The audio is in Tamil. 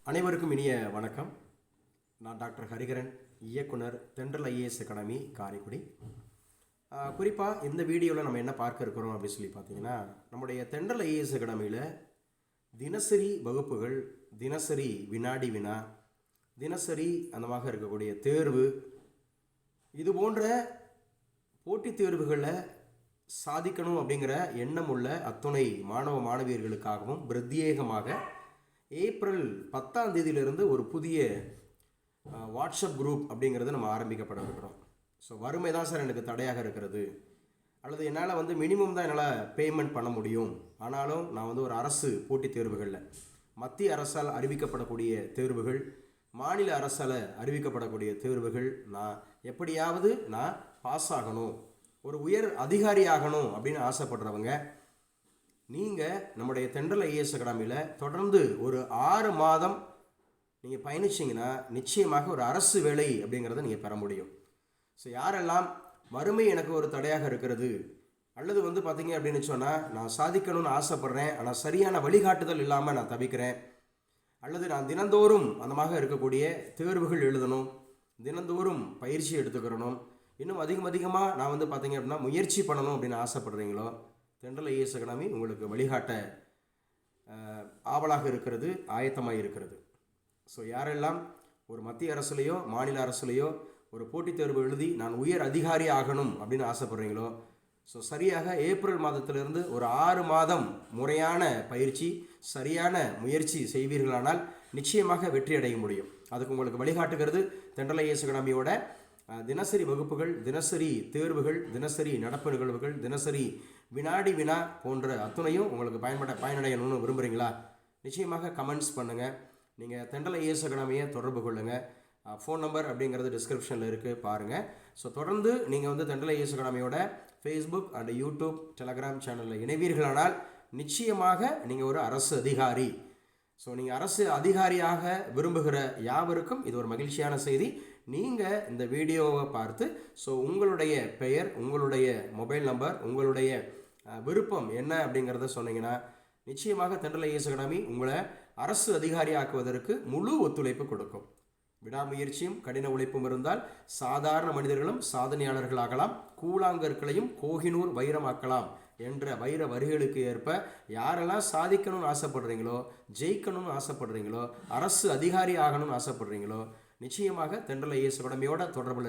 அனைவருக்கும் இனிய வணக்கம். நான் டாக்டர் ஹரிகரன், இயக்குனர், தென்றல் ஐஏஎஸ் அகாடமி, காரைக்குடி. குறிப்பாக இந்த வீடியோவில் நம்ம என்ன பார்க்க இருக்கிறோம் அப்படின்னு சொல்லி பார்த்தீங்கன்னா, நம்முடைய தென்றல் ஐஏஎஸ் அகாடமியில் தினசரி வகுப்புகள், தினசரி வினாடி வினா, தினசரி அந்தமாக இருக்கக்கூடிய தேர்வு, இது போன்ற போட்டித் தேர்வுகளில் சாதிக்கணும் அப்படிங்கிற எண்ணம் உள்ள அத்துணை மாணவ மாணவியர்களுக்காகவும் பிரத்யேகமாக ஏப்ரல் 10ஆம் தேதியிலிருந்து ஒரு புதிய வாட்ஸ்அப் குரூப் அப்படிங்கிறது நம்ம ஆரம்பிக்கப்பட இருக்கிறோம். ஸோ வறுமை தான் சார் எனக்கு தடையாக இருக்கிறது, அல்லது என்னால் மினிமம் தான் என்னால் பேமெண்ட் பண்ண முடியும், ஆனாலும் நான் ஒரு அரசு போட்டித் தேர்வுகளில் மத்திய அரசால் அறிவிக்கப்படக்கூடிய தேர்வுகள், மாநில அரசால் அறிவிக்கப்படக்கூடிய தேர்வுகள் நான் எப்படியாவது நான் பாஸ் ஆகணும், ஒரு உயர் அதிகாரி ஆகணும் அப்படின்னு ஆசைப்படுறவங்க நீங்கள் நம்முடைய தென்றல் ஐஏஎஸ் அகாடமியில் தொடர்ந்து ஒரு 6 மாதம் நீங்கள் பயணிச்சிங்கன்னா நிச்சயமாக ஒரு அரசு வேலை அப்படிங்கிறத நீங்கள் பெற முடியும். ஸோ யாரெல்லாம் வறுமை எனக்கு ஒரு தடையாக இருக்கிறது, அல்லது பார்த்தீங்க அப்படின்னு சொன்னால் நான் சாதிக்கணும்னு ஆசைப்பட்றேன், ஆனால் சரியான வழிகாட்டுதல் இல்லாமல் நான் தவிக்கிறேன், அல்லது நான் தினந்தோறும் அந்தமாக இருக்கக்கூடிய தேர்வுகள் எழுதணும், தினந்தோறும் பயிற்சி எடுத்துக்கிறணும், இன்னும் அதிகமாக நான் பார்த்தீங்க அப்படின்னா முயற்சி பண்ணணும் அப்படின்னு ஆசைப்படுறீங்களோ, தென்றல் ஐஏஎஸ் அகாடமி உங்களுக்கு வழிகாட்ட ஆவலாக இருக்கிறது, ஆயத்தமாக இருக்கிறது. ஸோ யாரெல்லாம் ஒரு மத்திய அரசுலையோ மாநில அரசுலையோ ஒரு போட்டித் தேர்வு எழுதி நான் உயர் அதிகாரி ஆகணும் அப்படின்னு ஆசைப்படுறீங்களோ, ஸோ சரியாக ஏப்ரல் மாதத்திலிருந்து ஒரு 6 மாதம் முறையான பயிற்சி, சரியான முயற்சி செய்வீர்களானால் நிச்சயமாக வெற்றி அடைய முடியும். அதுக்கு உங்களுக்கு வழிகாட்டுகிறது தென்றல் ஐஏஎஸ் அகாடமியோட தினசரி வகுப்புகள், தினசரி தேர்வுகள், தினசரி நடப்பு நிகழ்வுகள், தினசரி வினாடி வினா போன்ற அத்துணையும் உங்களுக்கு பயனடையணும்னு விரும்புகிறீங்களா? நிச்சயமாக கமெண்ட்ஸ் பண்ணுங்கள். நீங்கள் தென்றல் ஐஏஎஸ் அகாடமியை தொடர்பு கொள்ளுங்கள். ஃபோன் நம்பர் அப்படிங்கிறது டிஸ்கிரிப்ஷனில் இருக்குது, பாருங்கள். ஸோ தொடர்ந்து நீங்கள் தென்றல் ஐஏஎஸ் அகாடமியோட ஃபேஸ்புக் அண்ட் யூடியூப், டெலகிராம் சேனலில் இணைவீர்களானால் நிச்சயமாக நீங்கள் ஒரு அரசு அதிகாரி. ஸோ நீங்கள் அரசு அதிகாரியாக விரும்புகிற யாவருக்கும் இது ஒரு மகிழ்ச்சியான செய்தி. நீங்கள் இந்த வீடியோவை பார்த்து உங்களுடைய பெயர், உங்களுடைய மொபைல் நம்பர், உங்களுடைய விருப்பம் என்ன அப்படிங்கிறத சொன்னீங்கன்னா நிச்சயமாக தென்றல் ஐஏஎஸ் அகாடமி உங்களை அரசு அதிகாரி ஆக்குவதற்கு முழு ஒத்துழைப்பு கொடுக்கும். விடாமுயற்சியும் கடின உழைப்பும் இருந்தால் சாதாரண மனிதர்களும் சாதனையாளர்களாகலாம், கூழாங்கற்களையும் கோஹினூர் வைரமாக்கலாம் என்ற வைர வரிகளுக்கு ஏற்ப யாரெல்லாம் சாதிக்கணும்னு ஆசைப்படுறீங்களோ, ஜெயிக்கணும்னு ஆசைப்படுறீங்களோ, அரசு அதிகாரி ஆகணும்னு ஆசைப்படுறீங்களோ, நிச்சயமாக தென்றல் ஐஏஎஸ் அகாடமியோட தொடர்பில்